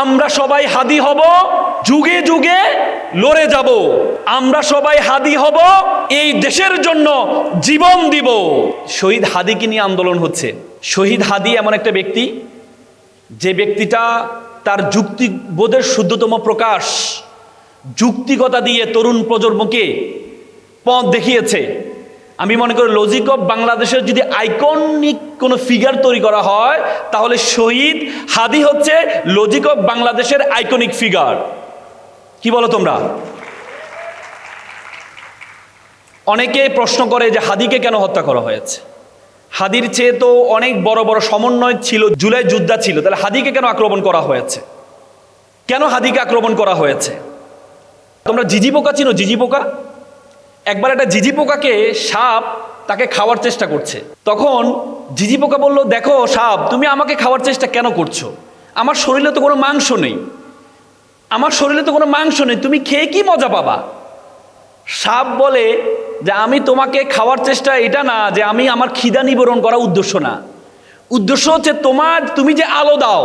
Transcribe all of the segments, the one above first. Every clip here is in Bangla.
আমরা সবাই হাদি হব, যুগে যুগে লড়ে যাব। আমরা সবাই হাদি হব, এই দেশের জন্য জীবন দিব। শহীদ হাদিকে নিয়ে আন্দোলন হচ্ছে। শহীদ হাদি এমন একটা ব্যক্তি, যে ব্যক্তিটা তার যুক্তিবোধের শুদ্ধতম প্রকাশ, যুক্তিকতা দিয়ে তরুণ প্রজন্মকে পথ দেখিয়েছে। আমি মনে করি লজিক অফ বাংলাদেশের যদি আইকনিক কোনো ফিগার তৈরি করা হয়, তাহলে শহীদ হাদি হচ্ছে লজিক অফ বাংলাদেশের আইকনিক ফিগার। কি বলো তোমরা? অনেকে প্রশ্ন করে যে হাদিকে কেন হত্যা করা হয়েছে। হাদির চেয়ে তো অনেক বড় বড় সমন্বয় ছিল, জুলাই যোদ্ধা ছিল, তাহলে হাদিকে কেন আক্রমণ করা হয়েছে? কেন হাদিকে আক্রমণ করা হয়েছে? তোমরা জিজি পোকা চিনো? জিজি পোকা, একবার একটা জিজি পোকাকে সাপ তাকে খাওয়ার চেষ্টা করছে। তখন জিজি পোকা বলল, দেখো সাপ, তুমি আমাকে খাওয়ার চেষ্টা কেন করছো? আমার শরীরে তো কোনো মাংস নেই, আমার শরীরে তো কোনো মাংস নেই, তুমি খেয়ে কি মজা পাবা? সাপ বলে যে আমি তোমাকে খাওয়ার চেষ্টা এটা না, যে আমি আমার খিদা নিবারণ করা উদ্দেশ্য না, উদ্দেশ্য হচ্ছে তুমি যে আলো দাও,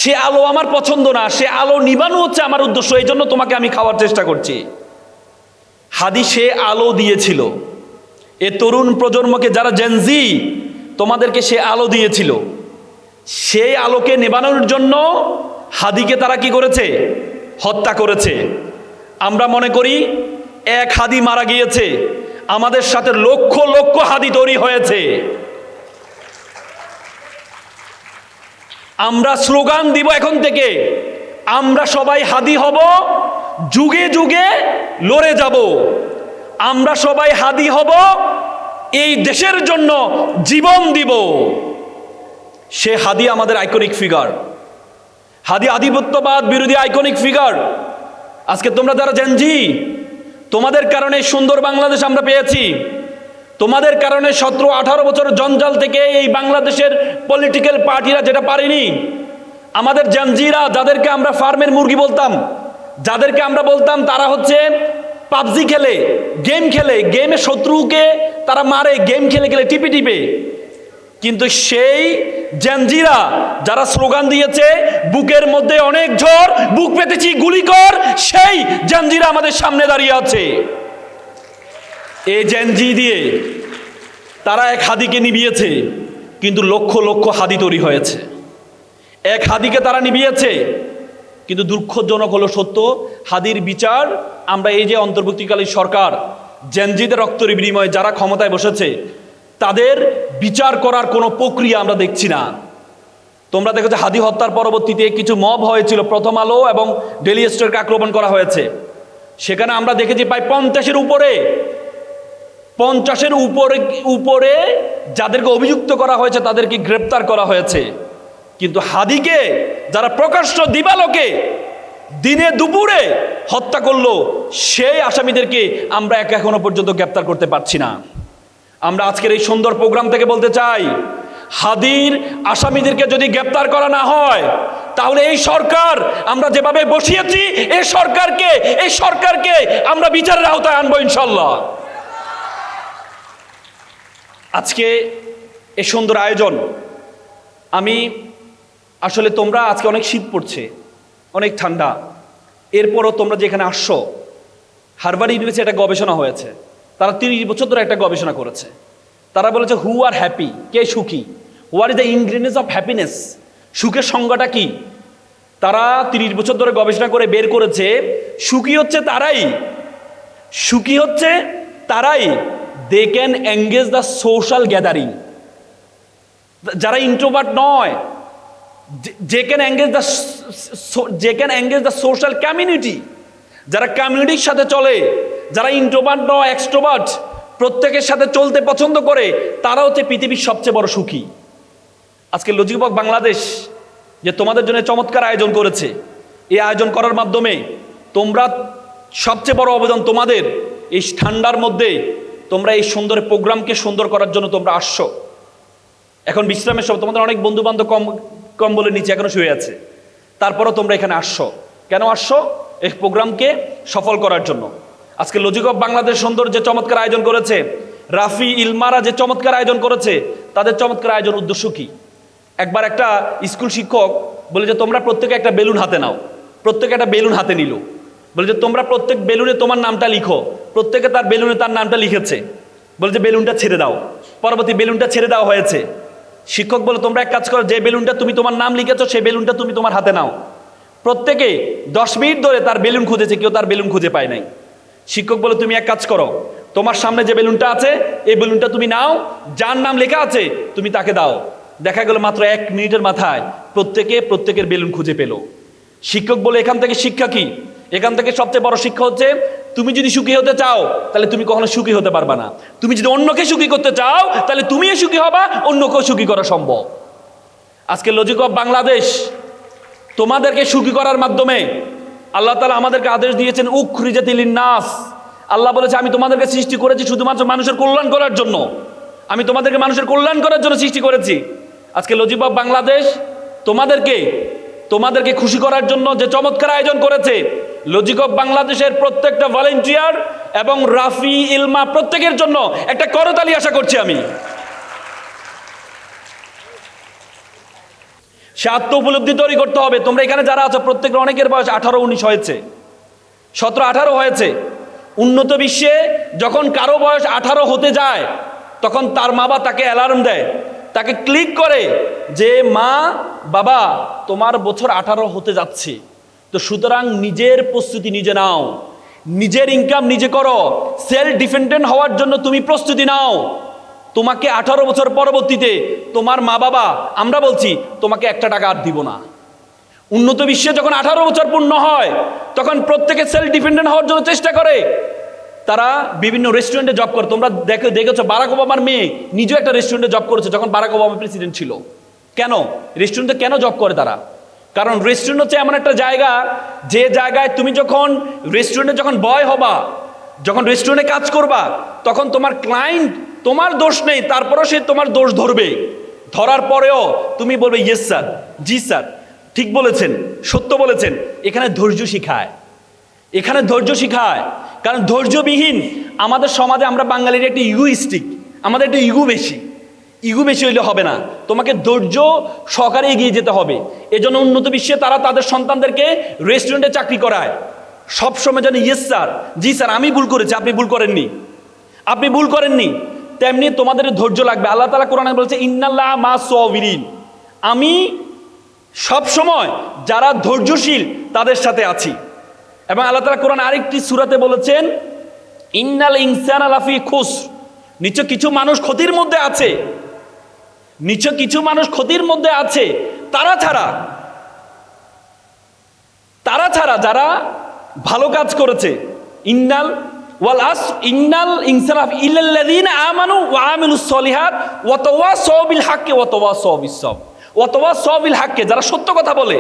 সে আলো আমার পছন্দ না, সে আলো নিবানো হচ্ছে আমার উদ্দেশ্য, এই জন্য তোমাকে আমি খাওয়ার চেষ্টা করছি। হাদি সে আলো দিয়েছিল এ তরুণ প্রজন্মকে, যারা জেনজি, তোমাদেরকে সে আলো দিয়েছিল। সেই আলোকে নেবানোর জন্য হাদিকে তারা কি করেছে? হত্যা করেছে। আমরা মনে করি এক হাদি মারা গিয়েছে, আমাদের সাথে লক্ষ লক্ষ হাদি তৈরি হয়েছে। আমরা স্লোগান দিব এখন থেকে, আমরা সবাই হাদি হব, যুগে যুগে লড়ে যাব। আমরা সবাই হাদি হব, এই দেশের জন্য জীবন দিব। সে হাদি আমাদের আইকনিক ফিগার। হাদি আধিপত্যবাদ বিরোধী আইকনিক ফিগার। আজকে তোমরা যারা জেনজি, তোমাদের কারণে সুন্দর বাংলাদেশ আমরা পেয়েছি। তোমাদের কারণে 17-18 বছরের জঞ্জাল থেকে এই বাংলাদেশের পলিটিক্যাল পার্টিরা যেটা পারেনি, আমাদের জেনজিরা, যাদেরকে আমরা ফার্মের মুরগি বলতাম, যাদেরকে আমরা বলতাম তারা হচ্ছে পাবজি খেলে, গেম খেলে, গেমে শত্রুকে তারা মারে, গেম খেলে খেলে টিপে টিপে, কিন্তু সেই জেনজিরা যারা স্লোগান দিয়েছে বুকের মধ্যে অনেক ঝড়, বুক পেতেছি গুলি কর, সেই জেনজিরা আমাদের সামনে দাঁড়িয়ে আছে। এই জেনজি দিয়ে তারা এক হাদিকে নিভিয়েছে, কিন্তু লক্ষ লক্ষ হাদি তৈরি হয়েছে। এক হাদিকে তারা নিভিয়েছে, কিন্তু দুঃখজনক হলো সত্য, হাদির বিচার আমরা এই যে অন্তর্বর্তীকালীন সরকার, জেনজিদের রক্তের বিনিময়ে যারা ক্ষমতায় বসেছে, তাদের বিচার করার কোনো প্রক্রিয়া আমরা দেখছি না। তোমরা দেখো যে হাদি হত্যার পরবর্তীতে কিছু মব হয়েছিল, প্রথম আলো এবং ডেইলি স্টারকে আক্রমণ করা হয়েছে। সেখানে আমরা দেখেছি প্রায় 50-এর উপরে যাদেরকে অভিযুক্ত করা হয়েছে তাদেরকে গ্রেপ্তার করা হয়েছে। কিন্তু হাদিকে যারা প্রকাশ্য দিবালোকে দিনে দুপুরে হত্যা করলো, সেই আসামিদেরকে আমরা এখনো পর্যন্ত গ্রেপ্তার করতে পারছি না। আমরা আজকের এই সুন্দর প্রোগ্রাম থেকে বলতে চাই, হাদির আসামিদেরকে যদি গ্রেপ্তার করা না হয়, তাহলে এই সরকার আমরা যেভাবে বসিয়েছি, এই সরকারকে আমরা বিচারের আওতায় আনবো ইনশাল্লাহ। আজকে এই সুন্দর আয়োজন, আমি আসলে তোমরা আজকে অনেক শীত পড়ছে, অনেক ঠান্ডা, এরপরও তোমরা যেখানে আসছো, হার্ভার্ড ইউনিভার্সিটি একটা গবেষণা হয়েছে, তারা 30 বছর ধরে একটা গবেষণা করেছে। তারা বলেছে হু আর হ্যাপি, কে সুখী, what is the ingredients of happiness, সুখের সংজ্ঞাটা কি। তারা 30 বছর ধরে গবেষণা করে বের করেছে, সুখী হচ্ছে তারাই they can engage the social gathering, যারা ইন্ট্রোভার্ট নয়, যে can engage the social community, যারা কমিউনিটির সাথে চলে, যারা ইন্ট্রোভার্ট নয়, এক্সট্রোভার্ট, প্রত্যেকের সাথে চলতে পছন্দ করে, তারা হচ্ছে পৃথিবীর সবচেয়ে বড় সুখী। আজকে লজিক অফ বাংলাদেশ যে তোমাদের জন্য চমৎকার আয়োজন করেছে, এই আয়োজন করার মাধ্যমে তোমরা সবচেয়ে বড় অবদান তোমাদের, এই ঠান্ডার মধ্যে তোমরা এই সুন্দর প্রোগ্রামকে সুন্দর করার জন্য তোমরা আসছো। এখন বিশ্রামের সব, তোমাদের অনেক বন্ধু বান্ধব কম্বলের নিচে এখনো শুয়ে আছে, তারপরও তোমরা এখানে আসছো। কেন আসছো? এই প্রোগ্রামকে সফল করার জন্য। আজকে লজিক অফ বাংলাদেশ সুন্দর যে চমৎকার আয়োজন করেছে, রাফি ইলমারা যে চমৎকার আয়োজন করেছে, তাদের চমৎকার আয়োজন উদ্দেশ্য কি? একবার একটা স্কুল শিক্ষক বলে যে তোমরা প্রত্যেকে একটা বেলুন হাতে নাও। প্রত্যেকে একটা বেলুন হাতে নিল। বলে যে তোমরা প্রত্যেক বেলুনে তোমার নামটা লিখো। প্রত্যেকে তার বেলুনে তার নামটা লিখেছে। বলে যে বেলুনটা ছেড়ে দাও। পরবর্তী বেলুনটা ছেড়ে দেওয়া হয়েছে। শিক্ষক বলে তোমরা এক কাজ করো, যে বেলুনটা তুমি তোমার নাম লিখেছো সেই বেলুনটা তুমি তোমার হাতে নাও। প্রত্যেকে 10 মিনিট ধরে তার বেলুন খুঁজেছে, কেউ তার বেলুন খুঁজে পায় নাই। শিক্ষক বলে তুমি এক কাজ করো, তোমার সামনে যে বেলুনটা আছে এই বেলুনটা তুমি নাও, যার নাম লেখা আছে তুমি তাকে দাও। দেখা গেল মাত্র 1 মিনিটের মাথায় প্রত্যেকের বেলুন খুঁজে পেল। শিক্ষক বলে এখান থেকে শিক্ষা কি? এখান থেকে সবচেয়ে বড় শিক্ষা হচ্ছে, তুমি যদি সুখী হতে চাও তাহলে তুমি কখনো সুখী হতে পারবা না। তুমি যদি অন্যকে সুখী করতে চাও তাহলে তুমিও সুখী হবা, অন্যকেও সুখী করা সম্ভব। আজকে লজিক অফ বাংলাদেশ তোমাদেরকে সুখী করার মাধ্যমে আল্লাহ তাআলা আমাদেরকে আদেশ দিয়েছেন উখরিজাতিল লিন্নাস। আল্লাহ বলেছে আমি তোমাদেরকে সৃষ্টি করেছি শুধুমাত্র মানুষের কল্যাণ করার জন্য। আমি তোমাদেরকে মানুষের কল্যাণ করার জন্য সৃষ্টি করেছি। আজকে লজিক অফ বাংলাদেশ তোমাদেরকে খুশি করার জন্য যে চমৎকার আয়োজন করেছে, লজিক অফ বাংলাদেশের প্রত্যেকটা ভলেন্টিয়ার এবং রাফি, ইলমা প্রত্যেকের জন্য একটা করতালি আশা করছি আমি। সে আত্ম উপলব্ধি তৈরি করতে হবে। তোমরা এখানে যারা আছো প্রত্যেকের অনেকের বয়স 18-19 হয়েছে, 17-18 হয়েছে। উন্নত বিশ্বে যখন কারো বয়স 18 হতে যায় তখন তার মা বাবা তাকে অ্যালার্ম দেয়, তাকে ক্লিক করে যে মা বাবা তোমার বছর 18 হতে যাচ্ছে। তো সুতরাং নিজের প্রস্তুতি নিজে নাও, নিজের ইনকাম নিজে করো, সেলফ ডিপেন্ডেন্ট হওয়ার জন্য তুমি প্রস্তুতি নাও। তোমাকে 18 বছর পরবর্তীতে তোমার মা বাবা, আমরা বলছি তোমাকে 1 টাকা আর দিব না। উন্নত বিশ্বে যখন 18 বছর পূর্ণ হয় তখন প্রত্যেকে সেলফ ডিপেন্ডেন্ট হওয়ার জন্য চেষ্টা করে। তারা বিভিন্ন রেস্টুরেন্টে জব করে। তোমরা দেখেছো বারাক ওবামার মেয়ে নিজেও একটা রেস্টুরেন্টে জব করেছে যখন বারাক ওবামা প্রেসিডেন্ট ছিল। কেন রেস্টুরেন্টে কেন জব করে তারা? কারণ রেস্টুরেন্ট হচ্ছে এমন একটা জায়গা, যে জায়গায় তুমি যখন রেস্টুরেন্টে যখন বয় হবা, যখন রেস্টুরেন্টে কাজ করবা, তখন তোমার ক্লায়েন্ট, তোমার দোষ নেই, তারপরেও সে তোমার দোষ ধরবে। ধরার পরেও তুমি বলবে ইয়েস স্যার, জি স্যার, ঠিক বলেছেন, সত্য বলেছেন। এখানে ধৈর্য শিখায়, এখানে ধৈর্য শিখায়। কারণ ধৈর্যবিহীন আমাদের সমাজে, আমরা বাঙালির একটি ইগোইস্টিক, আমাদের একটু ইগো বেশি হইলে হবে না। তোমাকে ধৈর্য সহকারে এগিয়ে যেতে হবে। এজন্য উন্নত বিশ্বে তারা তাদের সন্তানদেরকে রেস্টুরেন্টে চাকরি করায়। সবসময় যেন ইয়েস স্যার, জি স্যার, আমি ভুল করেছি, আপনি ভুল করেননি। তেমনি তোমাদের ধৈর্য লাগবে। আল্লাহ তাআলা কোরআনে বলেছে ইন্নাল্লাহা মা'আস সাবিরিন, আমি সবসময় যারা ধৈর্যশীল তাদের সাথে আছি। এবং আল্লাহ তাআলা কোরআন আরেকটি সূরাতে বলেছেন ইন্নাল ইনসানা লাফি খুসর, নিশ্চয় কিছু মানুষ ক্ষতির মধ্যে আছে, তারা ছাড়া যারা ভালো কাজ করেছে। ইন্নাল ইনসানা ইল্লাল্লাযীনা আমানু ওয়া আমিলুস সলিহাত ওয়া তাওয়াসাউ বিল হাক্কি ওয়া তাওয়াসাউ বিস সাবর। ওয়া তাওয়াসাউ বিল হাক্কি, যারা সত্য কথা বলে,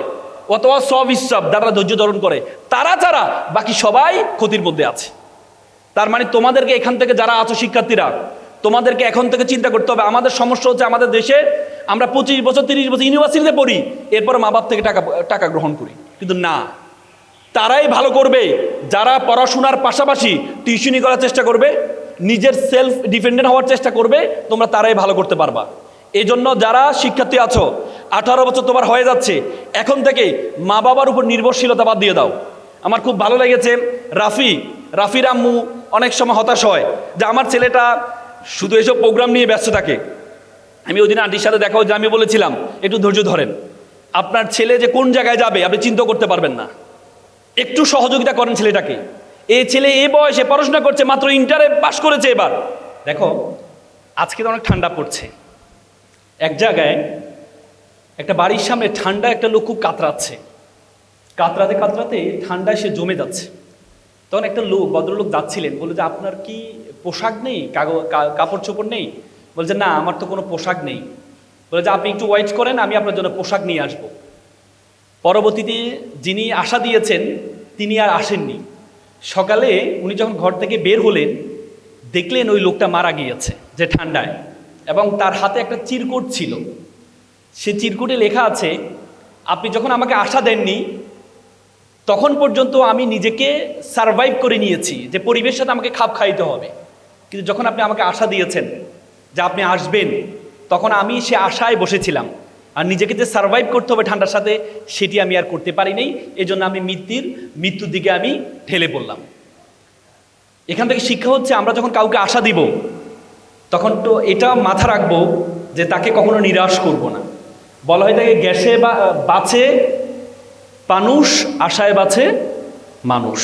ওয়া তাওয়াসাউ বিস সাবর, যারা ধৈর্য ধারণ করে, তারা ছাড়া বাকি সবাই ক্ষতির মধ্যে আছে। তার মানে তোমাদেরকে এখান থেকে যারা আছো শিক্ষার্থীরা, তোমাদেরকে এখন থেকে চিন্তা করতে হবে। আমাদের সমস্যা হচ্ছে আমাদের দেশে আমরা 25 বছর 30 বছর ইউনিভার্সিটিতে পড়ি, এরপর মা বাপ থেকে টাকা গ্রহণ করি। কিন্তু না, তারাই ভালো করবে যারা পড়াশোনার পাশাপাশি টিউশনি করার চেষ্টা করবে, নিজের সেলফ ডিপেন্ডেন্ট হওয়ার চেষ্টা করবে। তোমরা তারাই ভালো করতে পারবা। এই জন্য যারা শিক্ষার্থী আছো, 18 বছর তোমার হয়ে যাচ্ছে, এখন থেকে মা বাবার উপর নির্ভরশীলতা বাদ দিয়ে দাও। আমার খুব ভালো লেগেছে রাফির আম্মু অনেক সময় হতাশ হয় যে আমার ছেলেটা শুধু এসব প্রোগ্রাম নিয়ে ব্যস্ত থাকে। আমি ওই দিন আন্টির সাথে দেখা হয়েছে, আমি বলেছিলাম একটু ধৈর্য ধরেন, আপনার ছেলে যে কোন জায়গায় যাবে আপনি চিন্তা করতে পারবেন না, একটু সহযোগিতা করেন ছেলেটাকে। এই ছেলে এই বয়সে পড়াশোনা করছে, মাত্র ইন্টারে পাস করেছে। এবার দেখো আজকে তো অনেক ঠান্ডা পড়ছে, এক জায়গায় একটা বাড়ির সামনে ঠান্ডা একটা লোক খুব কাতরাতে ঠান্ডায় সে জমে যাচ্ছে। তখন একটা ভদ্রলোক যাচ্ছিলেন, বলে যে আপনার কি পোশাক নেই, কাপড় চোপড় নেই? বলছে না, আমার তো কোনো পোশাক নেই। বলে যে আপনি একটু ওয়েট করেন, আমি আপনার জন্য পোশাক নিয়ে আসবো। পরবর্তীতে যিনি আশা দিয়েছেন তিনি আর আসেননি। সকালে উনি যখন ঘর থেকে বের হলেন, দেখলেন ওই লোকটা মারা গিয়েছে যে ঠান্ডায়, এবং তার হাতে একটা চিরকুট ছিল। সে চিরকুটে লেখা আছে, আপনি যখন আমাকে আশা দেননি তখন পর্যন্ত আমি নিজেকে সারভাইভ করে নিয়েছি, যে পরিবেশের সাথে আমাকে খাপ খাইতে হবে। কিন্তু যখন আপনি আমাকে আশা দিয়েছেন যে আপনি আসবেন, তখন আমি সে আশায় বসেছিলাম। আর নিজেকে যে সার্ভাইভ করতে হবে ঠান্ডার সাথে, সেটি আমি আর করতে পারি নাই। এই জন্য আমি মৃত্যুর দিকে আমি ঠেলে পড়লাম। এখান থেকে শিক্ষা হচ্ছে, আমরা যখন কাউকে আশা দিব তখন তো এটা মাথা রাখবো যে তাকে কখনো নিরাশ করব না। বলা হয় তাকে গ্যাসে বাঁচে মানুষ, আশায় বাঁচে মানুষ।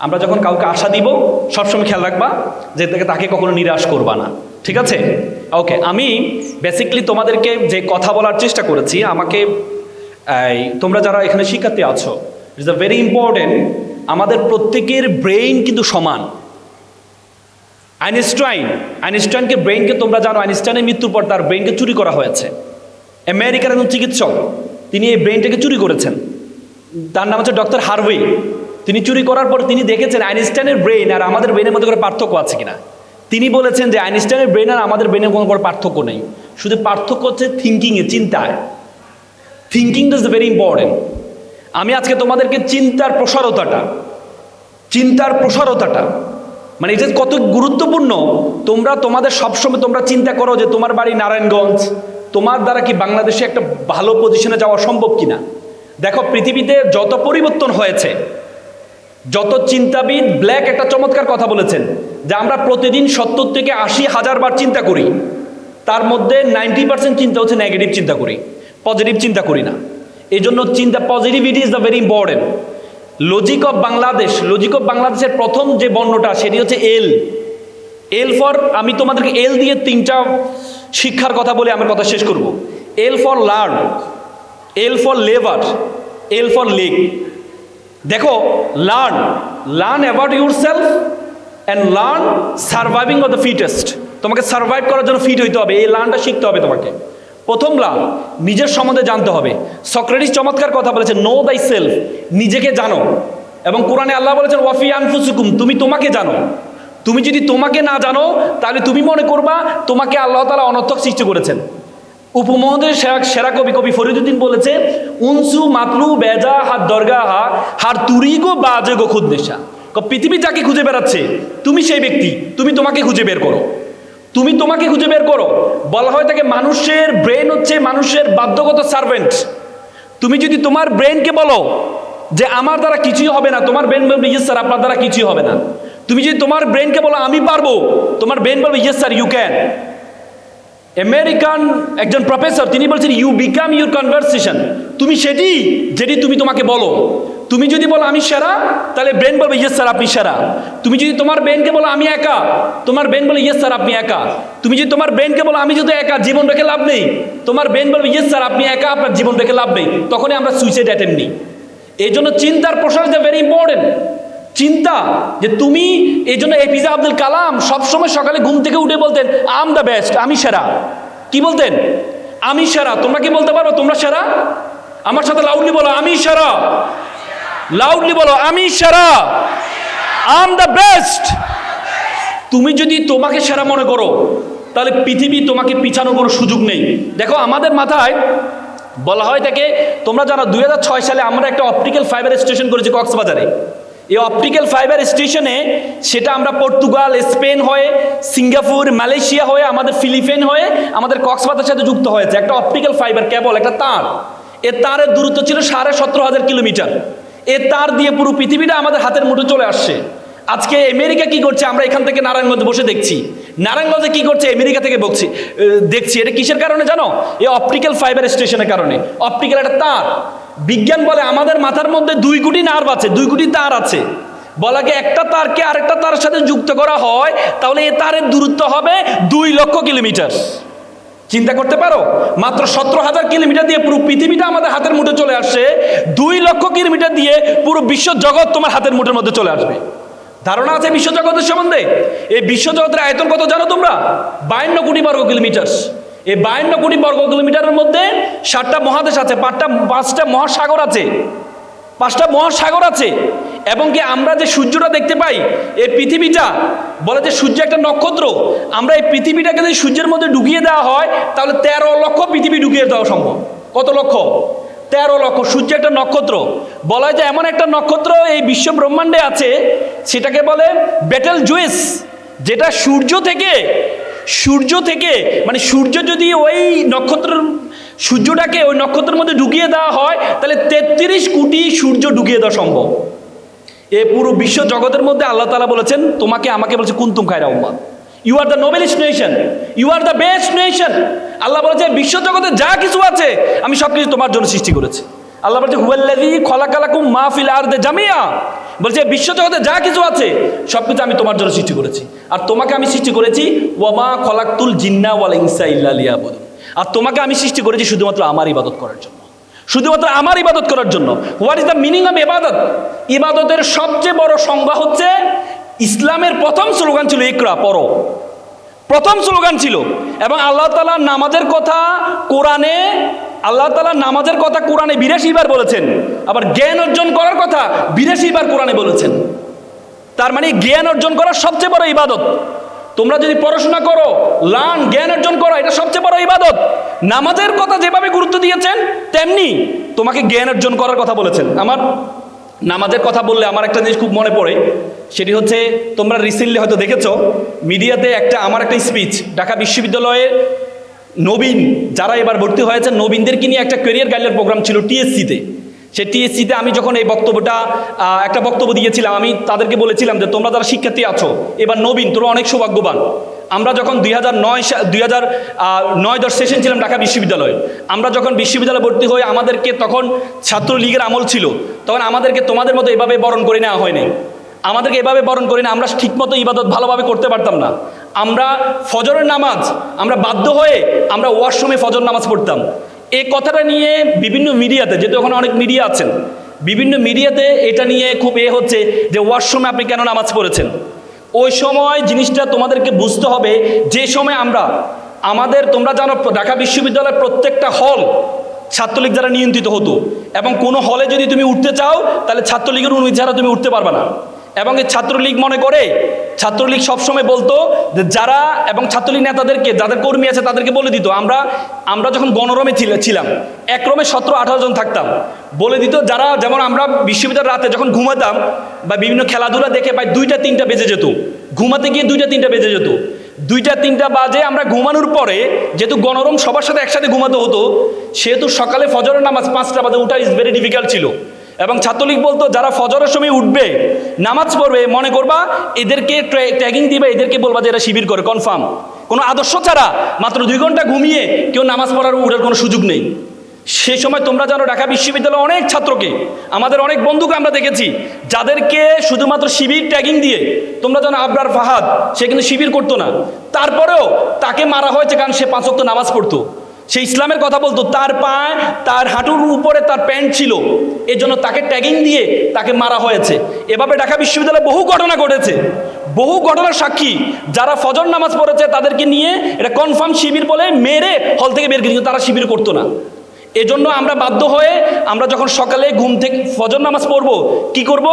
আমরা যখন কাউকে আশা দিব সবসময় খেয়াল রাখবা যে তাকে কখনো নিরাশ করবা না, ঠিক আছে? ওকে, আমি বেসিক্যালি তোমাদেরকে যে কথা বলার চেষ্টা করেছি, আমাকে তোমরা যারা এখানে শিক্ষার্থী আছো, ইটস আ ভেরি ইম্পর্টেন্ট, আমাদের প্রত্যেকের ব্রেইন কিন্তু সমান। আইনস্টাইনকে ব্রেইনকে তোমরা জানো, আইনস্টাইনের মৃত্যুর পর তার ব্রেইনকে চুরি করা হয়েছে। আমেরিকার একজন চিকিৎসক, তিনি এই ব্রেইনটাকে চুরি করেছেন। তার নাম হচ্ছে ডক্টর হার্ভে। তিনি চুরি করার পর তিনি দেখেছেন আইনস্টাইনের ব্রেইন আর আমাদের ব্রেইনের মধ্যে কোনো পার্থক্য আছে কিনা। তিনি বলেছেন যে আইনস্টাইনের ব্রেইন আর আমাদের ব্রেইনের কোনো পার্থক্য নেই, শুধু পার্থক্য হচ্ছে থিঙ্কিংয়ে, চিন্তায়। Thinking is very important. আমি আজকে তোমাদেরকে চিন্তার প্রসারতাটা মানে এটা কত গুরুত্বপূর্ণ। তোমাদের সবসময় তোমরা চিন্তা করো যে তোমার বাড়ি নারায়ণগঞ্জ, তোমার দ্বারা কি বাংলাদেশে একটা ভালো পজিশনে যাওয়া সম্ভব কিনা। দেখো, পৃথিবীতে যত পরিবর্তন হয়েছে, যত চিন্তাবিদ ব্ল্যাক একটা চমৎকার কথা বলেছেন যে আমরা প্রতিদিন 70 থেকে 80,000 বার চিন্তা করি, তার মধ্যে 90% চিন্তা হচ্ছে নেগেটিভ চিন্তা করি, পজিটিভ চিন্তা করি না। এই জন্য positivity is the very important. Logic of বাংলাদেশের প্রথম যে বর্ণটা সেটি হচ্ছে এল ফর, আমি তোমাদেরকে এল দিয়ে 3টা শিক্ষার কথা বলে আমার কথা শেষ করব। L for learn, L for labour, L for leg. দেখো, learn about yourself and learn surviving of the fittest. তোমাকে সার্ভাইভ করার জন্য ফিট হইতে হবে, এই লার্নটা শিখতে হবে তোমাকে। প্রথম লার্ন, নিজের সম্বন্ধে জানতে হবে। সক্রেটিস চমৎকার কথা বলেছে, নো দাই সেলফ, নিজেকে জানো। এবং কোরআনে আল্লাহ বলেছেন ওয়াফি আনফুসুকুম, তুমি তোমাকে জানো। তুমি যদি তোমাকে না জানো তাহলে তুমি মনে করবা তোমাকে আল্লাহ তাআলা অনর্থক সৃষ্টি করেছেন। উপমহাদেশের সেরা কবি ফরিদুদ্দিন বলেছে, উনসু মাতলু বেজা হাত দরগাহা হার তুরিগো বাজে গো খুদ নেশা। পৃথিবী যাকে খুঁজে বেড়াচ্ছে তুমি সেই ব্যক্তি, তুমি তোমাকে খুঁজে বের করো, তুমি তোমাকে খুঁজে বের করো। বলা হয় তাকে মানুষের ব্রেন হচ্ছে মানুষের বাধ্যগত সার্ভেন্ট। তুমি যদি তোমার ব্রেনকে বলো যে আমার দ্বারা কিছুই হবে না, তোমার ব্রেন বলবে ইয়েস স্যার আপনার দ্বারা কিছুই হবে না। তুমি যদি তোমার ব্রেনকে বলো আমি পারবো, তোমার ব্রেন বলবে yes sir you can. American একজন প্রফেসর তিনি বলছেন ইউ বিকাম ইউর কনভারসেশন, তুমি যেটি তুমি তোমাকে বলো। তুমি যদি বলো আমি সেরা, তাহলে ব্রেন বলবে ইয়েস স্যার আপনি সেরা। তুমি যদি তোমার ব্রেনকে বলো আমি একা, তোমার ব্রেন বলে ইয়েস স্যার আপনি একা। তুমি যদি তোমার ব্রেনকে বলো আমি যদি একা, জীবন রেখে লাভ নেই, তোমার ব্রেন বলবে ইয়েস স্যার আপনি একা, আপনার জীবন রেখে লাভ নেই। তখনই আমরা সুইসাইড অ্যাটেম্প নিই। এই জন্য চিন্তার প্রসার ইজ ভেরি ইম্পর্টেন্ট। চিন্তা যে তুমি, এই জন্য এপিজে আব্দুল কালাম সবসময় সকালে ঘুম থেকে উঠে বলতেন আম দ্য বেস্ট, আমি সেরা। কি বলতেন? আমি সেরা। তোমরা কি বলতে পারো তোমরা সেরা? আমার সাথে লাউডলি বলো আমি সেরা, লাউডলি বলো আমি সেরা, আম দ্য বেস্ট। তুমি যদি তোমাকে সেরা মনে করো তাহলে পৃথিবী তোমাকে পিছানোর কোনো সুযোগ নেই। দেখো, আমাদের মাথায় বলা হয় থাকে, তোমরা জানো 2006 সালে আমরা একটা অপটিক্যাল ফাইবার স্টেশন করেছি কক্সবাজারে। এই অপটিক্যাল ফাইবার স্টেশনে সেটা আমরা পর্তুগাল, স্পেন হয়ে, সিঙ্গাপুর, মালয়েশিয়া হয়ে, আমাদের ফিলিপাইন হয়ে আমাদের কক্সবাজারের সাথে যুক্ত হয়েছে একটা অপটিক্যাল ফাইবার কেবল, একটা তার। এ তারের দূরত্ব ছিল 17,500 কিলোমিটার। এ তার দিয়ে পুরো পৃথিবীটা আমাদের হাতের মুঠো চলে আসছে। আজকে আমেরিকা কি করছে আমরা এখান থেকে নারায়ণগঞ্জে বসে দেখছি, নারায়ণগঞ্জে কি করছে আমেরিকা থেকে দেখছি। এটা কিসের কারণে জানো? এই অপটিক্যাল ফাইবার স্টেশনের কারণে। অপটিক্যাল একটা তার। বিজ্ঞান বলে আমাদের মাথার মধ্যে 2 কোটি নার্ভ আছে, 2 কোটি তার আছে। বলাকে একটা তারকে আরেকটা তারের সাথে যুক্ত করা হয় তাহলে এ তারের দূরত্ব হবে 2 লক্ষ কিলোমিটার। চিন্তা করতে পারো, মাত্র 17,000 কিলোমিটার দিয়ে পুরো পৃথিবীটা আমাদের হাতের মুঠে চলে আসছে। 2 লক্ষ কিলোমিটার দিয়ে পুরো বিশ্ব জগৎ তোমার হাতের মুঠের মধ্যে চলে আসবে। ধারণা আছে বিশ্বজগতের সম্বন্ধে? এই বিশ্বজগতের আয়তন কত জানো তোমরা? 52 কোটি বর্গ কিলোমিটার। এই 52 কোটি বর্গ কিলোমিটারের মধ্যে 7টা মহাদেশ আছে, 5টা মহাসাগর আছে, 5টা মহাসাগর আছে। এবং কি আমরা যে সূর্যটা দেখতে পাই, এই পৃথিবীটা বলে যে সূর্য একটা নক্ষত্র। আমরা এই পৃথিবীটাকে যদি সূর্যের মধ্যে ঢুকিয়ে দেওয়া হয় তাহলে 13 লক্ষ পৃথিবী ঢুকিয়ে দেওয়া সম্ভব। কত লক্ষ? 13 লক্ষ। সূর্য একটা নক্ষত্র। বলা হয় যে এমন একটা নক্ষত্র এই বিশ্ব ব্রহ্মাণ্ডে আছে, সেটাকে বলে বেটেল জুইস, যেটা সূর্য থেকে মানে সূর্য যদি ওই নক্ষত্রের সূর্যটাকে ওই নক্ষত্রের মধ্যে ঢুকিয়ে দেওয়া হয়, তাহলে 33 কোটি সূর্য ঢুকিয়ে দেওয়া সম্ভব। এই পুরো বিশ্ব জগতের মধ্যে আল্লাহ তাআলা বলেছেন, তোমাকে আমাকে বলেছে কুনতুম খায়রা উম্মাহ, you are the noblest nation, you are the best nation. Allah বলেছে বিশ্ব জগতে যা কিছু আছে আমি সব কিছু তোমার জন্য সৃষ্টি করেছি। আল্লাহ বলছে হুয়াল্লাযী খলাকালাকুম মা ফিল আরদি জামিয়া, বলছে বিশ্ব জগতে যা কিছু আছে সব কিছু আমি তোমার জন্য সৃষ্টি করেছি। আর তোমাকে আমি সৃষ্টি করেছি ওয়ামা খলাকতুল জিন্না ওয়াল ইনসা ইল্লা লিয়াবুদুন, আর তোমাকে আমি সৃষ্টি করেছি শুধুমাত্র আমার ইবাদত করার জন্য, শুধুমাত্র আমার ইবাদত করার জন্য। What is the meaning of ইবাদত? ইবাদতের সবচেয়ে বড় সংজ্ঞা হচ্ছে, ইসলামের প্রথম স্লোগান ছিল ইকরা, পড়ো, প্রথম স্লোগান ছিল। এবং আল্লাহ তাআলা নামাজের কথা কোরআনে, আল্লাহ তাআলা নামাজের কথা কোরআনে 82 বার বলেছেন, আবার জ্ঞান অর্জন করার কথা 82 বার কোরআনে বলেছেন। তার মানে জ্ঞান অর্জন করা সবচেয়ে বড় ইবাদত। তোমরা যদি পড়াশোনা করো, লার্ন, জ্ঞান অর্জন করো, এটা সবচেয়ে বড় ইবাদত। নামাজের কথা যেভাবে গুরুত্ব দিয়েছেন, তেমনি তোমাকে জ্ঞান অর্জন করার কথা বলেছেন। আমার নামাজের কথা বললে আমার একটা জিনিস খুব মনে পড়ে, সেটি হচ্ছে তোমরা রিসেন্টলি হয়তো দেখেছো মিডিয়াতে আমার একটা স্পিচ, ঢাকা বিশ্ববিদ্যালয়ের নবীন যারা এবার ভর্তি হয়েছে নবীনদেরকে নিয়ে একটা ক্যারিয়ার গাইডের প্রোগ্রাম ছিল টিএসসিতে। সেই টিএসসিতে আমি যখন এই একটা বক্তব্য দিয়েছিলাম, আমি তাদেরকে বলেছিলাম যে তোমরা যারা শিক্ষার্থী আছো এবার নবীন, তোমরা অনেক সৌভাগ্যবান। আমরা যখন 2009-10 সেশন ছিলাম ঢাকা বিশ্ববিদ্যালয়ে, আমরা যখন বিশ্ববিদ্যালয়ে ভর্তি হই আমাদেরকে তখন ছাত্রলীগের আমল ছিল, তখন আমাদেরকে তোমাদের মতো এভাবে বরণ করে নেওয়া হয়নি। আমাদেরকে এভাবে বরণ করে না, আমরা ঠিকমতো ইবাদত ভালোভাবে করতে পারতাম না। আমরা ফজরের নামাজ আমরা বাধ্য হয়ে আমরা ওয়াশরুমে ফজর নামাজ পড়তাম। এই কথাটা নিয়ে বিভিন্ন মিডিয়াতে, যেহেতু ওখানে অনেক মিডিয়া আছেন, বিভিন্ন মিডিয়াতে এটা নিয়ে খুব হচ্ছে যে ওয়াশরুমে আপনি কেন নামাজ পড়েছেন। ওই সময় জিনিসটা তোমাদেরকে বুঝতে হবে, যে সময় তোমরা জানো ঢাকা বিশ্ববিদ্যালয়ের প্রত্যেকটা হল ছাত্রলীগ দ্বারা নিয়ন্ত্রিত হতো, এবং কোনো হলে যদি তুমি উঠতে চাও তাহলে ছাত্রলীগের অনুমতি ছাড়া তুমি উঠতে পারবে না। এবং এই ছাত্রলীগ ছাত্রলীগ সবসময় বলতো যে যারা, এবং ছাত্রলীগ নেতাদেরকে যাদের কর্মী আছে তাদেরকে বলে দিত, আমরা যখন গণরমে ছিলাম এক রমে 17-18 জন থাকতাম, বলে দিত যারা, যেমন আমরা বিশ্ববিদ্যালয়ের রাতে যখন ঘুমাতাম বা বিভিন্ন খেলাধুলা দেখে প্রায় 2টা-3টা বেজে যেত, ঘুমাতে গিয়ে 2টা-3টা বেজে যেত। 2টা-3টা বাজে আমরা ঘুমানোর পরে, যেহেতু গণরম সবার সাথে একসাথে ঘুমাতে হতো, সেহেতু সকালে ফজরের নামাজ 5টা বাজে উঠা ইজ ভেরি ডিফিকাল্ট ছিল। এবং ছাত্রলীগ বলতো যারা ফজরের সময় উঠবে নামাজ পড়বে, মনে করবা এদেরকে ট্যাগিং দিবে, এদেরকে বলবা যে এরা শিবির করে, কনফার্ম। কোনো আদর্শ ছাড়া মাত্র 2 ঘন্টা ঘুমিয়ে কেউ নামাজ পড়ার উঠার কোনো সুযোগ নেই। সেই সময় তোমরা জানো ঢাকা বিশ্ববিদ্যালয়ে অনেক ছাত্রকে, আমাদের অনেক বন্ধুকে আমরা দেখেছি যাদেরকে শুধুমাত্র শিবির ট্যাগিং দিয়ে, তোমরা জানো আবরার ফাহাদ, সে কিন্তু শিবির করতো না, তারপরেও তাকে মারা হয়েছে কারণ সে 5 ওয়াক্ত নামাজ পড়তো, সে ইসলামের কথা বলতো, তার হাঁটুর উপরে তার প্যান্ট ছিল, এই জন্য তাকে ট্যাগিং দিয়ে তাকে মারা হয়েছে। এভাবে ঢাকা বিশ্ববিদ্যালয়ে বহু ঘটনা ঘটেছে, বহু ঘটনার সাক্ষী। যারা ফজর নামাজ পড়েছে তাদেরকে নিয়ে এটা কনফার্ম শিবির বলে মেরে হল থেকে বের করে, তারা শিবির করতো না। এজন্য আমরা বাধ্য হয়ে, আমরা যখন সকালে ঘুম থেকে ফজর নামাজ পড়বো, কি করব?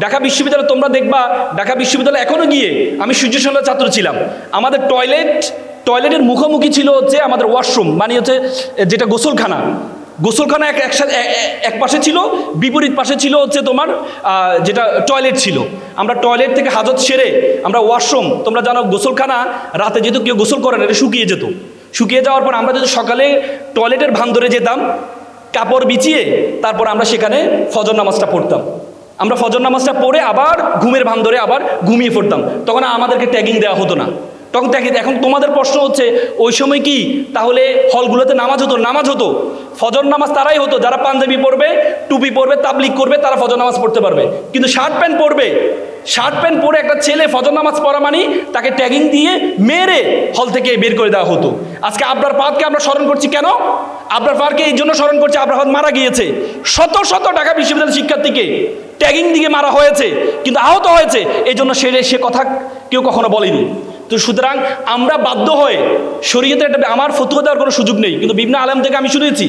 ঢাকা বিশ্ববিদ্যালয়ে তোমরা দেখবা, ঢাকা বিশ্ববিদ্যালয়ে এখনো গিয়ে, আমি সূর্যসন্ধ্যার ছাত্র ছিলাম, আমাদের টয়লেটের মুখোমুখি ছিল হচ্ছে আমাদের ওয়াশরুম, মানে হচ্ছে যেটা গোসলখানা এক পাশে ছিল, বিপরীত পাশে ছিল হচ্ছে তোমার যেটা টয়লেট ছিল। আমরা টয়লেট থেকে হাজত সেরে আমরা ওয়াশরুম, তোমরা জানো গোসলখানা রাতে যেহেতু কেউ গোসল করে না, এটা শুকিয়ে যেত। শুকিয়ে যাওয়ার পর আমরা যদি সকালে টয়লেটের ভান্দরে যেতাম কাপড় বিছিয়ে, তারপর আমরা সেখানে ফজর নামাজটা পড়তাম। আমরা ফজর নামাজটা পড়ে আবার ঘুমের ভান্দরে আবার ঘুমিয়ে পড়তাম। তখন আমাদেরকে ট্যাগিং দেওয়া হতো না। তখন এখন তোমাদের প্রশ্ন হচ্ছে ওই সময় কি তাহলে হলগুলোতে নামাজ হতো? ফজর নামাজ তারাই হতো যারা পাঞ্জাবি পরবে, টুপি পরবে, তাবলিগ করবে, তারা ফজর নামাজ পড়তে পারবে। কিন্তু শার্ট প্যান্ট পরে একটা ছেলে ফজর নামাজ পড়া মানে তাকে ট্যাগিং দিয়ে মেরে হল থেকে বের করে দেওয়া হতো। আজকে আবরার ফাহাদকে আমরা স্মরণ করছি কেন? আবরার ফাহাদকে এই জন্য স্মরণ করছি, আবরার ফাহাদ মারা গিয়েছে, শত ঢাকা বিশ্ববিদ্যালয়ের শিক্ষার্থীকে ট্যাগিং দিয়ে মারা হয়েছে, কিন্তু আহত হয়েছে, এই জন্য সে কথা কেউ কখনো বলেনি। তো সুতরাং আমরা বাধ্য হয়ে শরীয়তে আমার ফতোয়া দেওয়ার কোনো সুযোগ নেই, কিন্তু বিভিন্ন আলেম থেকে আমি শুনেছি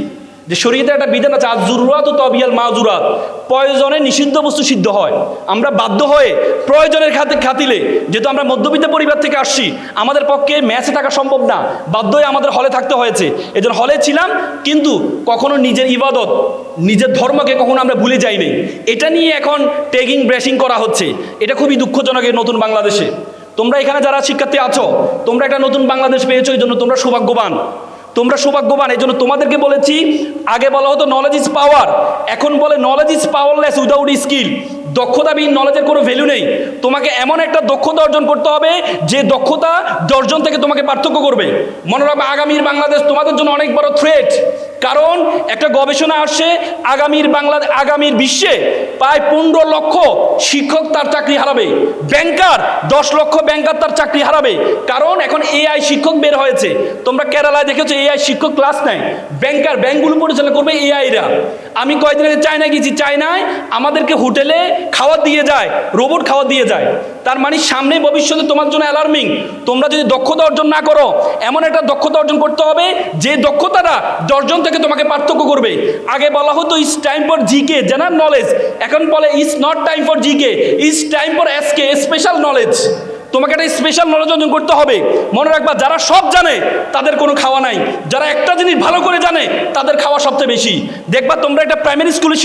যে শরীয়তে একটা বিধান আছে, আজ-জুরুরাত ও তবিয়াল মাজুরাত, প্রয়োজনে নিষিদ্ধ বস্তু সিদ্ধ হয়। আমরা বাধ্য হয়ে প্রয়োজনের খাতিলে, যেহেতু আমরা মধ্যবিত্ত পরিবার থেকে আসছি, আমাদের পক্ষে ম্যাচে থাকা সম্ভব না, বাধ্য হয়ে আমাদের হলে থাকতে হয়েছে। এই জন্য হলে ছিলাম, কিন্তু কখনো নিজের ইবাদত, নিজের ধর্মকে কখনো আমরা ভুলে যাইনি। এটা নিয়ে এখন ট্যাগিং ব্যাশিং করা হচ্ছে, এটা খুবই দুঃখজনক এই নতুন বাংলাদেশে। তোমরা এখানে যারা শিক্ষার্থী আছো, তোমরা একটা নতুন বাংলাদেশ পেয়েছো, এই জন্য তোমরা সৌভাগ্যবান। তোমরা সৌভাগ্যবান। এই জন্য তোমাদেরকে বলেছি, আগে বলা হতো নলেজ ইজ পাওয়ার, এখন বলে knowledge is powerless without skill. দক্ষতাবিহীন নলেজের কোনো ভ্যালু নেই। তোমাকে এমন একটা দক্ষতা অর্জন করতে হবে যে দক্ষতা 10 জন থেকে তোমাকে পার্থক্য করবে। মনে রাখবে, আগামীর বাংলাদেশ তোমাদের জন্য অনেক বড় থ্রেট। কারণ একটা গবেষণা আসছে, আগামীর বিশ্বে প্রায় 15 লক্ষ শিক্ষক তার চাকরি হারাবে, ব্যাংকার 10 লক্ষ ব্যাংকার তার চাকরি হারাবে। কারণ এখন এআই শিক্ষক বের হয়েছে। তোমরা কেরালায় দেখেছো এআই শিক্ষক ক্লাস নেয়, ব্যাংকগুলো পরিচালনা করবে এআইরা। আমি কয়েকদিন আগে চায়না গেছি, চায়নায় আমাদেরকে হোটেলে খাবার দিয়ে যায়, রোবট খাবার দিয়ে যায়। তার মানে সামনে ভবিষ্যতে তোমার জন্য অ্যালার্মিং। তোমরা যদি দক্ষতা অর্জন না করো, এমন একটা দক্ষতা অর্জন করতে হবে যে দক্ষতাটা 10 জন থেকে তোমাকে পার্থক্য করবে। আগে বলা হতো it's time for GK, general knowledge, এখন বলে it's not time for GK, it's time for SK, special knowledge. তোমাকে একটা স্পেশাল নলেজ অর্জন করতে হবে। মনে রাখবা, যারা সব জানে তাদের কোনো খাওয়া নাই, যারা একটা জিনিস ভালো করে জানে তাদের খাওয়া সবচেয়ে বেশি। দেখবা তোমরা একটা প্রাইমারি স্কুলের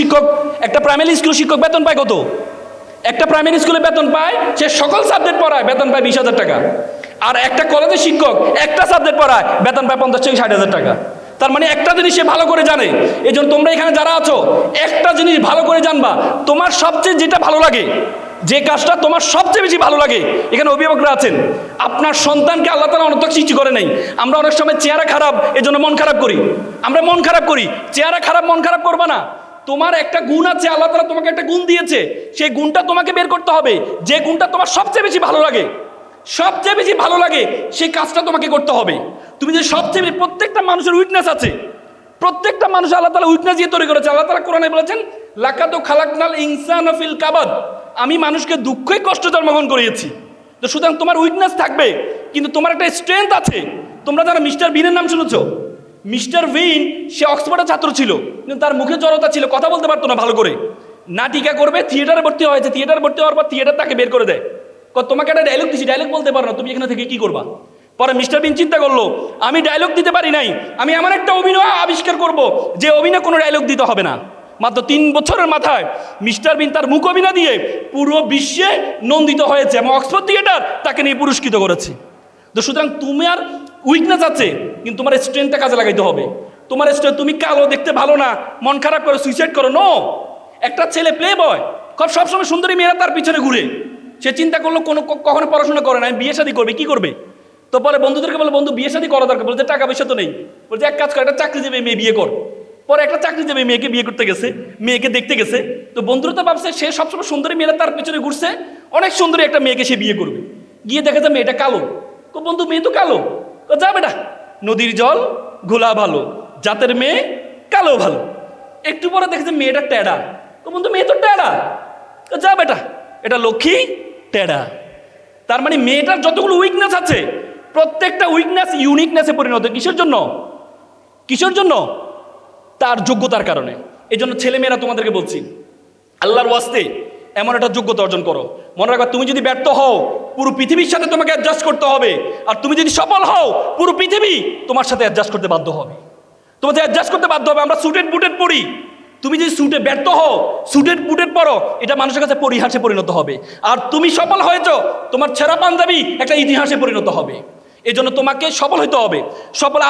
শিক্ষক বেতন পায় কত? একটা প্রাইমারি স্কুলে বেতন পায়, সে সকল সাবজেক্ট পড়ায়, বেতন পায় 20,000 টাকা। আর একটা কলেজের শিক্ষক একটা সাবজেক্ট পড়ায়, বেতন পায় 50 থেকে 60,000 টাকা। তার মানে একটা জিনিস সে ভালো করে জানে। এই জন্য তোমরা এখানে যারা আছো, একটা জিনিস ভালো করে জানবা। তোমার সবচেয়ে যেটা ভালো লাগে, যে কাজটা তোমার সবচেয়ে বেশি ভালো লাগে, এখানে অভিভাবকরা আছেন, আপনার সন্তানকে আল্লাহ তাআলা অনর্থক সৃষ্টি করে নাই। আমরা অনেক সময় চেহারা খারাপ এই জন্য মন খারাপ করি, চেহারা খারাপ মন খারাপ করবা না। তোমার একটা গুণ আছে, আল্লাহ তাআলা তোমাকে একটা গুণ দিয়েছে, সেই গুণটা তোমাকে বের করতে হবে। যে গুণটা তোমার সবচেয়ে বেশি ভালো লাগে সেই কাজটা তোমাকে করতে হবে। তুমি যে প্রত্যেকটা মানুষের উইকনেস আছে, প্রত্যেকটা মানুষ আল্লাহ তাআলা উইকনেস দিয়ে তৈরি করেছে। আল্লাহ তাআলা কোরআনে বলেছেন, লাকাদ খালাকনাল ইনসানা ফিল কাবাদ, আমি মানুষকে দুঃখে কষ্ট জন্মগ্রহণ করিয়েছি। তো সুতরাং তোমার উইকনেস থাকবে, কিন্তু তোমার একটা স্ট্রেংথ আছে। তোমরা যারা মিস্টার বিনের নাম শুনেছো, মিস্টার বিন সে অক্সফোর্ডের ছাত্র ছিল, কিন্তু তার মুখে জড়তা ছিল, কথা বলতে পারতো না ভালো করে। নাটিকা করবে, থিয়েটারে ভর্তি হয়েছে, থিয়েটারে ভর্তি হওয়ার পর থিয়েটার তাকে বের করে দেয়। তোমাকে একটা ডায়লগ দিচ্ছি, ডায়লগ বলতে পারো না, তুমি এখানে থেকে কি করবা? পরে মিস্টার বিন চিন্তা করলো, আমি ডায়লগ দিতে পারি নাই, আমি এমন একটা অভিনয় আবিষ্কার করব যে অভিনয় কোনো ডায়লগ দিতে হবে না। মাত্র 3 বছরের মাথায় মিস্টার বিন তার মুখ অভিনয় দিয়ে পুরো বিশ্বে নন্দিত হয়েছে এবং অক্সফোর্ড থিয়েটার তাকে নিয়ে পুরস্কৃত করেছে। তো সুতরাং তোমার উইকনেস আছে, কিন্তু তোমার স্ট্রেংথটা কাজে লাগাইতে হবে। তোমার স্ট্রেংথ, তুমি কালো, দেখতে ভালো না, মন খারাপ করো, সুইসাইড করো, নো। একটা ছেলে প্লে বয়, সবসময় সুন্দরী মেয়েরা তার পিছনে ঘুরে, সে চিন্তা করলো কখনো পড়াশোনা করে না, বিয়ে শাদী করবে, কি করবে? তো পরে বন্ধুদেরকে বলে, বন্ধু বিয়ে শাদী করা দরকার, বলছে টাকা পয়সা তো নেই, বলছে এক কাজ কর, একটা চাকরি দেবে, মেয়ে বিয়ে কর। পরে একটা চাকরি দেবে, মেয়েকে বিয়ে করতে গেছে, মেয়েকে দেখতে গেছে। তো বন্ধুরা তো ভাবছে সে সবসময় সুন্দরী মেয়েরা তার পিছনে ঘুরছে, অনেক সুন্দরী একটা মেয়েকে সে বিয়ে করবে। গিয়ে দেখে যে মেয়েটা কালো। বন্ধু মেয়ে তো কালো, যা বেটা, নদীর জল ঘোলা ভালো, জাতের মেয়ে কালো ভালো। একটু পরে দেখেছে মেয়েটা টেডা। বন্ধু মেয়ে তো টেডা, যা বেটা, এটা লক্ষ্মী টেডা। তার মানে মেয়েটার যতগুলো উইকনেস আছে, প্রত্যেকটা উইকনেস ইউনিকনেসে পরিণত। কিসের জন্য? তার যোগ্যতার কারণে। এই জন্য ছেলেমেয়েরা তোমাদেরকে বলছি, আল্লাহর ওয়াস্তে এমন একটা যোগ্যতা অর্জন করো। মনে রাখবা, তুমি যদি ব্যর্থ হও, পুরো পৃথিবীর সাথে তোমাকে অ্যাডজাস্ট করতে হবে। আর তুমি যদি সফল হও, পুরো পৃথিবী তোমার সাথে অ্যাডজাস্ট করতে বাধ্য হবে, তোমাকে অ্যাডজাস্ট করতে বাধ্য হবে। আমরা সুটেড বুটেড পড়ি, তুমি যদি সুটে ব্যর্থ হও, সুটেড বুটেড পড়ো, এটা মানুষের কাছে পরিহাসে পরিণত হবে। আর তুমি সফল হয়েছো, তোমার ছেঁড়া পাঞ্জাবি একটা ইতিহাসে পরিণত হবে। এই জন্য তোমাকে সফল হতে হবে।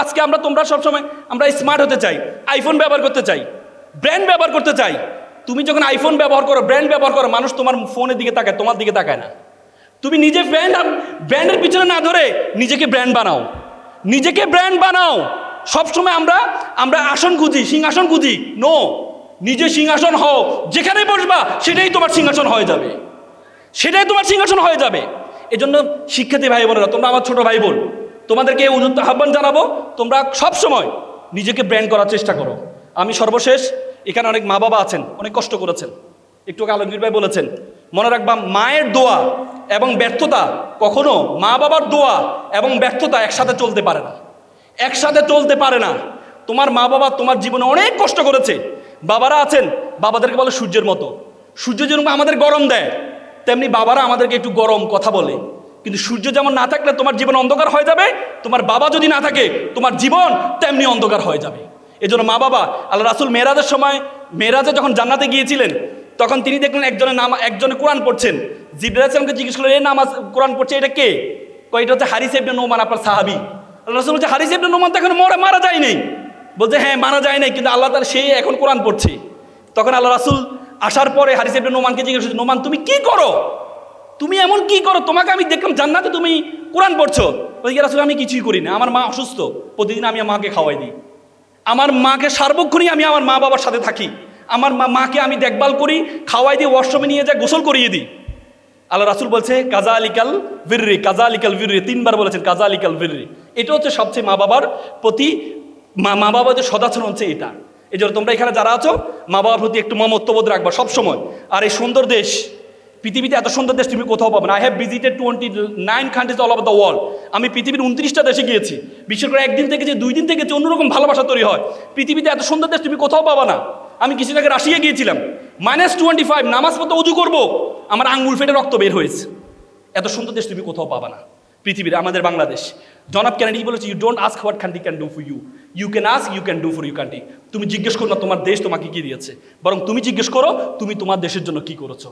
আজকে তোমরা সবসময় আমরা স্মার্ট হতে চাই, আইফোন ব্যবহার করতে চাই, ব্র্যান্ড ব্যবহার করতে চাই। তুমি যখন আইফোন ব্যবহার করো, ব্র্যান্ড ব্যবহার করো, মানুষ তোমার ফোনের দিকে তাকায়, তোমার দিকে তাকায় না। তুমি নিজে ব্র্যান্ডের পিছনে না ধরে নিজেকে ব্র্যান্ড বানাও। সবসময় আমরা আসন খুঁজি, সিংহাসন খুঁজি, নো। নিজে সিংহাসন হও, যেখানে বসবা সেটাই তোমার সিংহাসন হয়ে যাবে। এই জন্য শিক্ষার্থী ভাই বোনেরা, তোমরা আমার ছোট ভাই বোন, তোমাদেরকে উন্নত আহ্বান জানাবো, তোমরা সবসময় নিজেকে ব্র্যান্ড করার চেষ্টা করো। আমি সর্বশেষ, এখানে অনেক মা বাবা আছেন, অনেক কষ্ট করেছেন, একটু আলমগীর ভাই বলেছেন, মনে রাখবা মায়ের দোয়া এবং ব্যর্থতা কখনো, মা বাবার দোয়া এবং ব্যর্থতা একসাথে চলতে পারে না। তোমার মা বাবা তোমার জীবনে অনেক কষ্ট করেছে। বাবারা আছেন, বাবাদেরকে বলে সূর্যের মতো। সূর্য যেরকম আমাদের গরম দেয়, তেমনি বাবারা আমাদেরকে একটু গরম কথা বলে। কিন্তু সূর্য যেমন না থাকলে তোমার জীবন অন্ধকার হয়ে যাবে, তোমার বাবা যদি না থাকে তোমার জীবন তেমনি অন্ধকার হয়ে যাবে। এই জন্য মা বাবা, আল্লাহ রাসূল মেরাজে যখন জান্নাতে গিয়েছিলেন, তখন তিনি দেখলেন একজনে কোরআন পড়ছেন। জিবরাইল আলাইহিস সালামকে জিজ্ঞেস করলেন, এই নামাজ কোরআন পড়ছে, এটা কে? এটা হচ্ছে হারিস ইবনে নোমান, আপনার সাহাবী। আল্লাহ রাসূল বলছে হারিস ইবনে নোমান তো এখন মারা যায় নাই। বলছে হ্যাঁ মারা যায় নাই, কিন্তু আল্লাহ তাআলা সেই এখন কোরআন পড়ছে। তখন আল্লাহ রাসূল আসার পরে হারিস ইবনে নোমানকে জিজ্ঞেস করছে, নোমান তুমি কি করো, তুমি এমন কি করো, তোমাকে আমি দেখলাম জান্নাতে তুমি কোরআন পড়ছো। বলছে ইয়া রাসূল আমি কিছুই করি না, আমার মা অসুস্থ, প্রতিদিন আমি মাকে খাওয়াই দিই, আমার মাকে সার্বক্ষণিক আমি আমার মা বাবার সাথে থাকি, আমার মাকে আমি দেখভাল করি, খাওয়াই দিই, ওয়াশরুমে নিয়ে যাই, গোসল করিয়ে দিই। আল্লাহ রাসূল বলছে কাজা আলিকাল বিররি, কাজা আলিকাল বিররি, 3 বার বলেছেন কাজা আলিকাল বিররি। এটা হচ্ছে সবচেয়ে মা বাবার প্রতি মা বাবাদের সদাচরণ হচ্ছে এটা। এই জন্য তোমরা এখানে যারা আছো মা বাবার প্রতি একটু মমত্ববোধ রাখবা সবসময়। আর এই সুন্দর দেশ, পৃথিবীতে এত সুন্দর দেশ তুমি কোথাও পাবে না। I have visited 29 countries all over the world. আমি পৃথিবীর 29টা দেশে গিয়েছি। বিশেষ করে একদিন থেকে যে 2 দিন থেকে যে অন্যরকম ভালোবাসা তৈরি হয়, পৃথিবীতে এত সুন্দর দেশ তুমি কোথাও পাবা না। আমি কিছুদিন আগে রাশিয়া গিয়েছিলাম, -25, নামাজ পড়তে উজু করবো, আমার আঙ্গুল ফেটে রক্ত বের হয়েছে। এত সুন্দর দেশ তুমি কোথাও পাবা না পৃথিবীর, আমাদের বাংলাদেশ। জনাব কেনেডি বলেছে you don't ask what country can do for you, you can ask you can do for you country. তুমি জিজ্ঞেস করো না তোমার দেশ তোমাকে কি দিয়েছে, বরং তুমি জিজ্ঞেস করো তুমি তোমার দেশের জন্য কি করেছো।